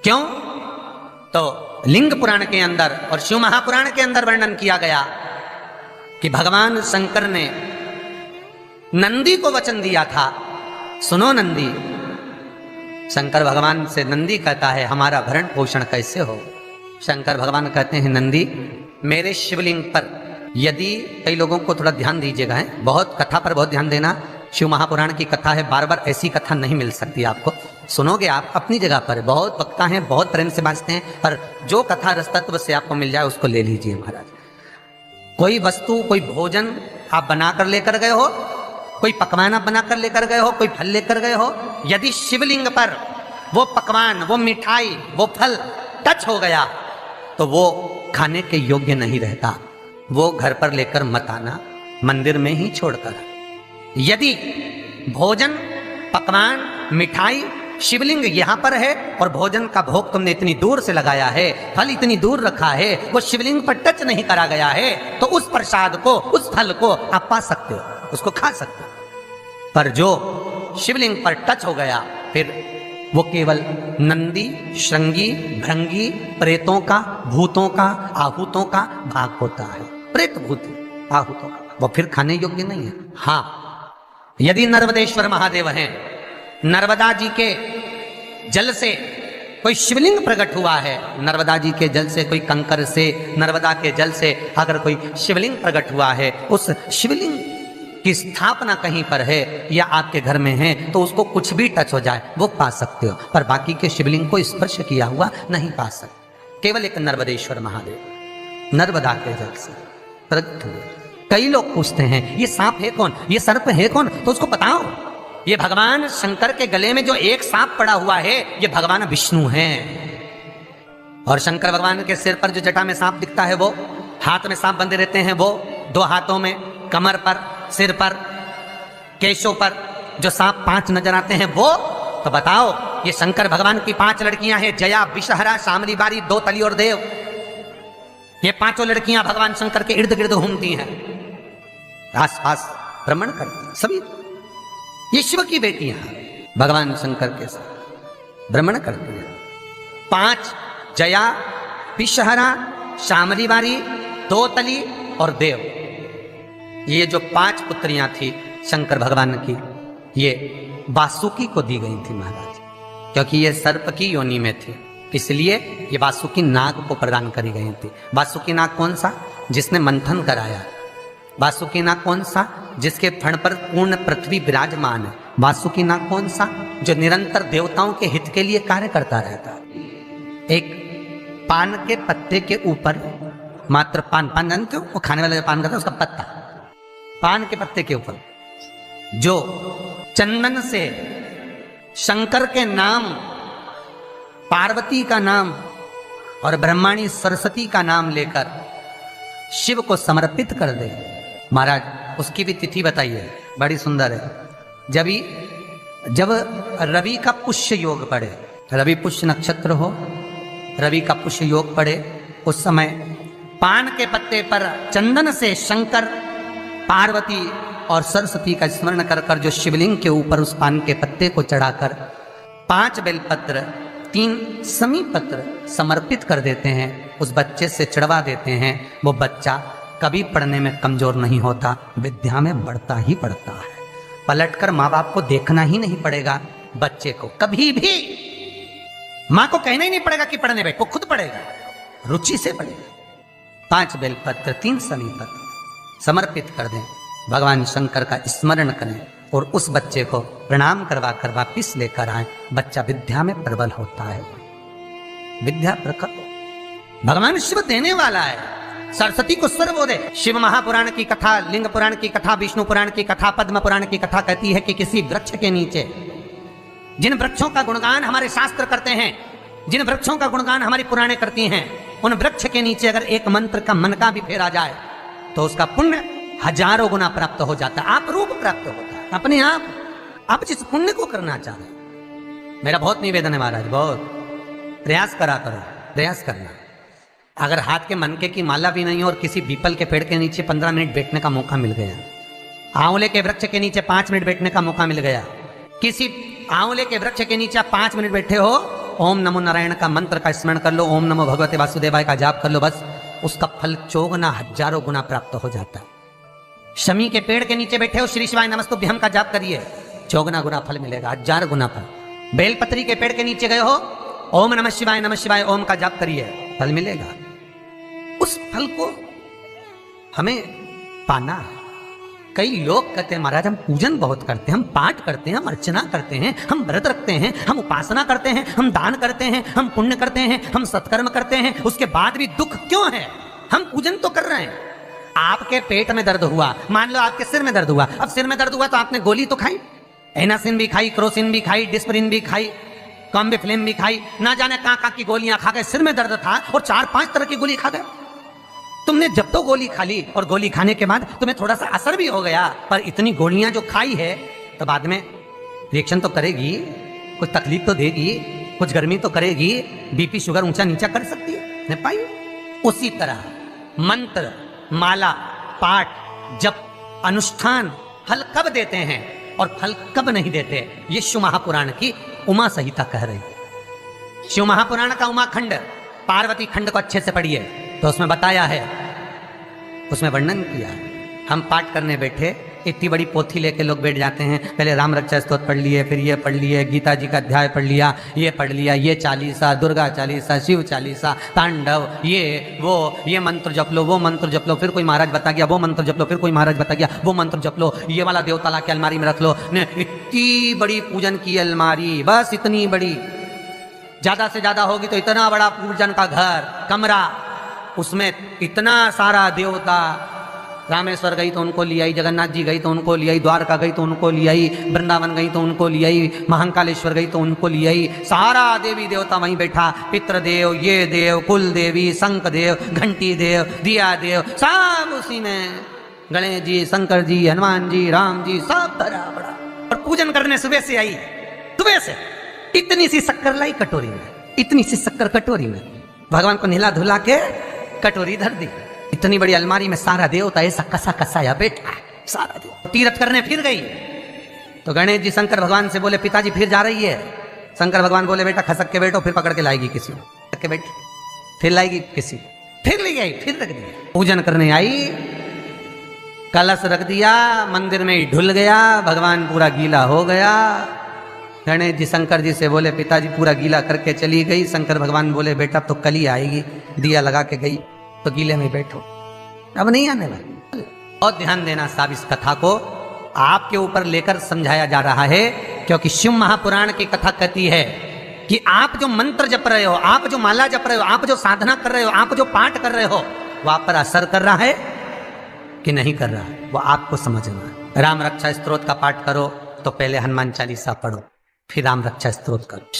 क्यों? तो लिंग पुराण के अंदर और शिव महापुराण के अंदर वर्णन किया गया कि भगवान शंकर ने नंदी को वचन दिया था, सुनो नंदी। शंकर भगवान से नंदी कहता है हमारा भरण पोषण कैसे हो? शंकर भगवान कहते हैं नंदी मेरे शिवलिंग पर यदि, कई लोगों को थोड़ा ध्यान दीजिएगा, है बहुत कथा पर बहुत ध्यान देना, शिव महापुराण की कथा है, बार बार ऐसी कथा नहीं मिल सकती आपको। सुनोगे आप अपनी जगह पर, बहुत वक्ता हैं, बहुत प्रेम से बांचते हैं, पर जो कथा रस तत्व से आपको मिल जाए उसको ले लीजिए महाराज। कोई वस्तु, कोई भोजन आप बनाकर लेकर गए हो, कोई पकवान आप बनाकर लेकर गए हो, कोई फल लेकर गए हो, यदि शिवलिंग पर वो पकवान, वो मिठाई, वो फल टच हो गया तो वो खाने के योग्य नहीं रहता, वो घर पर लेकर मत आना, मंदिर में ही छोड़कर। यदि भोजन, पकवान, मिठाई, शिवलिंग यहां पर है और भोजन का भोग तुमने इतनी दूर से लगाया है, फल इतनी दूर रखा है, वो शिवलिंग पर टच नहीं करा गया है, तो उस प्रसाद को, उस फल को आप पा सकते हो, उसको खा सकते हो। पर जो शिवलिंग पर टच हो गया फिर वो केवल नंदी, श्रृंगी, भृंगी, प्रेतों का, भूतों का, आहूतों का भाग होता है। प्रेत, भूत, आहूतों का वो फिर खाने योग्य नहीं है। हाँ, यदि नर्मदेश्वर महादेव हैं, नर्मदा जी के जल से कोई शिवलिंग प्रकट हुआ है, नर्मदा जी के जल से, कोई कंकर से, नर्मदा के जल से अगर कोई शिवलिंग प्रकट हुआ है, उस शिवलिंग की स्थापना कहीं पर है या आपके घर में है, तो उसको कुछ भी टच हो जाए वो पा सकते हो, पर बाकी के शिवलिंग को स्पर्श किया हुआ नहीं पा सकते। केवल एक नर्मदेश्वर महादेव नर्मदा के जल से प्रकट हुए। कई लोग पूछते हैं ये सांप है कौन, ये सर्प है कौन, तो उसको बताओ ये भगवान शंकर के गले में जो एक सांप पड़ा हुआ है ये भगवान विष्णु हैं। और शंकर भगवान के सिर पर जो जटा में सांप दिखता है, वो हाथ में सांप बंधे रहते हैं, वो दो हाथों में, कमर पर, सिर पर, केशों पर जो सांप 5 नजर आते हैं वो, तो बताओ ये शंकर भगवान की 5 लड़कियां हैं, जया, विषहरा, शामली बारी, दो तली और देव। ये 5 लड़कियां भगवान शंकर के इर्द गिर्द घूमती हैं, आस पास भ्रमण करती, सभी ये शिव की बेटियां भगवान शंकर के साथ भ्रमण करती हैं। 5 जया, विषहरा, शामली बारी, दो तली और देव, ये जो 5 पुत्रियां थी शंकर भगवान की, ये वासुकी को दी गई थी महाराज, क्योंकि ये सर्प की योनि में थी, इसलिए ये वासुकी नाग को प्रदान करी गई थी। वासुकी नाग कौन सा? जिसने मंथन कराया। वासुकी नाग कौन सा? जिसके फण पर पूर्ण पृथ्वी विराजमान है। वासुकी नाग कौन सा? जो निरंतर देवताओं के हित के लिए कार्य करता रहता। एक पान के पत्ते के ऊपर, मात्र पान जानते हो, वो खाने वाला पान करता है उसका पत्ता, पान के पत्ते के ऊपर जो चंदन से शंकर के नाम, पार्वती का नाम और ब्रह्माणी सरस्वती का नाम लेकर शिव को समर्पित कर दे महाराज, उसकी भी तिथि बताइए, बड़ी सुंदर है। जब रवि का पुष्य योग पड़े, रवि पुष्य नक्षत्र हो, रवि का पुष्य योग पड़े, उस समय पान के पत्ते पर चंदन से शंकर, पार्वती और सरस्वती का स्मरण कर कर जो शिवलिंग के ऊपर उस पान के पत्ते को चढ़ाकर 5 बेलपत्र, 3 समी पत्र समर्पित कर देते हैं, उस बच्चे से चढ़वा देते हैं, वो बच्चा कभी पढ़ने में कमजोर नहीं होता, विद्या में बढ़ता ही बढ़ता है। पलटकर माँ बाप को देखना ही नहीं पड़ेगा, बच्चे को कभी भी माँ को कहना ही नहीं पड़ेगा कि पढ़ने बैठ, वो खुद पढ़ेगा, रुचि से पढ़ेगा। 5 बेलपत्र, 3 समी पत्र समर्पित कर दें, भगवान शंकर का स्मरण करें और उस बच्चे को प्रणाम करवा कर वापिस लेकर आए, बच्चा विद्या में प्रबल होता है, विद्या प्रखर। भगवान शिव देने वाला है, सरस्वती को सर्वोदय। शिव महापुराण की कथा, लिंग पुराण की कथा, विष्णु पुराण की कथा, पद्म पुराण की कथा कहती है कि किसी वृक्ष के नीचे, जिन वृक्षों का गुणगान हमारे शास्त्र करते हैं, जिन वृक्षों का गुणगान हमारी पुराणे करती हैं, उन वृक्ष के नीचे अगर एक मंत्र का मन का भी फेरा जाए तो उसका पुण्य 1000 गुना प्राप्त हो जाता है, आप रूप प्राप्त होता है अपने आप जिस पुण्य को करना चाह रहे। मेरा बहुत निवेदन है महाराज, बहुत प्रयास करा करो, प्रयास करना। अगर हाथ के मनके की माला भी नहीं हो और किसी पीपल के पेड़ के नीचे 15 मिनट बैठने का मौका मिल गया, आंवले के वृक्ष के नीचे 5 मिनट बैठने का मौका मिल गया, किसी आंवले के वृक्ष के नीचे 5 मिनट बैठे हो ओम नमो नारायण का मंत्र का स्मरण कर लो, ओम नमो भगवते वासुदेवाय का जाप कर लो, बस उसका फल चौगुना हजारों गुना प्राप्त हो जाता है। शमी के पेड़ के नीचे बैठे हो, श्री शिवाय नमस्तुभ्यम का जाप करिए, चौगुना गुना फल मिलेगा, 1000 गुना फल। बेलपत्री के पेड़ के नीचे गए हो, ओम नमः शिवाय ओम का जाप करिए, फल मिलेगा। उस फल को हमें पाना है। कई लोग कहते हैं महाराज हम पूजन बहुत करते हैं, हम पाठ करते हैं, हम अर्चना करते हैं, हम व्रत रखते हैं, हम उपासना करते हैं, हम दान करते हैं, हम पुण्य करते हैं, हम सत्कर्म करते हैं, उसके बाद भी दुख क्यों है? हम पूजन तो कर रहे हैं। आपके पेट में दर्द हुआ, मान लो आपके सिर में दर्द हुआ, अब सिर में दर्द हुआ तो आपने गोली तो खाई, एनासिन भी खाई, क्रोसिन भी खाई, डिस्परिन भी खाई, कॉम्बिफ्लेम भी खाई, ना जाने कहां की गोलियां खा गए, सिर में दर्द था और 4-5 तरह की गोली खा गए। तुमने जब तो गोली खा ली और गोली खाने के बाद तुम्हें थोड़ा सा असर भी हो गया, पर इतनी गोलियां जो खाई है तो बाद में रिएक्शन तो करेगी, कुछ तकलीफ तो देगी, कुछ गर्मी तो करेगी, बीपी शुगर ऊंचा नीचा कर सकती है, नहीं पाई। उसी तरह मंत्र, माला, पाठ, जप, अनुष्ठान फल कब देते हैं और फल कब नहीं देते, ये शिव महापुराण की उमा संहिता कह रही है। शिव महापुराण का उमा खंड, पार्वती खंड को अच्छे से पढ़िए तो उसमें बताया है, उसमें वर्णन किया है। हम पाठ करने बैठे, इतनी बड़ी पोथी लेके लोग बैठ जाते हैं, पहले राम रक्षा स्तोत्र पढ़ लिए, फिर ये पढ़ लिए, गीता जी का अध्याय पढ़ लिया, ये पढ़ लिया, ये चालीसा, दुर्गा चालीसा, शिव चालीसा, तांडव, ये वो, ये मंत्र जप लो, वो मंत्र जप लो, फिर कोई महाराज बता गया वो मंत्र जप लो, फिर कोई महाराज बता गया वो मंत्र जप लो, ये वाला देवता ला के अलमारी में रख लो। इतनी बड़ी पूजन की अलमारी, बस इतनी बड़ी, ज्यादा से ज्यादा होगी तो इतना बड़ा पूजन का घर, कमरा, उसमें इतना सारा देवता। रामेश्वर गई तो उनको ले आई, जगन्नाथ जी गई तो उनको ले आई, द्वारका गई तो उनको ले आई, वृंदावन गई तो उनको ले आई, महाकालेश्वर गई तो उनको ले आई, सारा देवी देवता वहीं बैठा, पितृदेव, ये देव, कुल देवी, शंख देव, घंटी देव, दिया देव, सब उसी में, गणेश जी, शंकर जी, हनुमान जी, राम जी, सब धरा पड़ा। और पूजन करने सुबह से आई, सुबह से इतनी सी शक्कर लाई कटोरी में, इतनी सी शक्कर कटोरी में, भगवान को नहला धुला के कटोरी धर दी। इतनी बड़ी अलमारी में सारा देवता ऐसा कसा कसाया बैठा है, सारा देव। तीर्थ करने फिर गई तो गणेश जी शंकर भगवान से बोले पिताजी फिर जा रही है। शंकर भगवान बोले बेटा खसक के बैठो, फिर पकड़ के लाएगी किसी को, खसक के बैठ, फिर लाएगी किसी, फिर ले गई, फिर रख दिया। पूजन करने आई, कलश रख दिया, मंदिर में ही ढुल गया, भगवान पूरा गीला हो गया। गणेश जी शंकर जी से बोले पिताजी पूरा गीला करके चली गई। शंकर भगवान बोले बेटा तो कल ही आएगी, दिया लगा के गई तो गीले में बैठो, अब नहीं आने वाली। और ध्यान देना साहब, इस कथा को आपके ऊपर लेकर समझाया जा रहा है, क्योंकि शिव महापुराण की कथा कहती है कि आप जो मंत्र जप रहे हो, आप जो माला जप रहे हो, आप जो साधना कर रहे हो, आप जो पाठ कर रहे हो, वो आप पर असर कर रहा है कि नहीं कर रहा है, वो आपको समझना है। राम रक्षा स्तोत्र का पाठ करो तो पहले हनुमान चालीसा पढ़ो, फिर राम रक्षा स्तोत्र करो।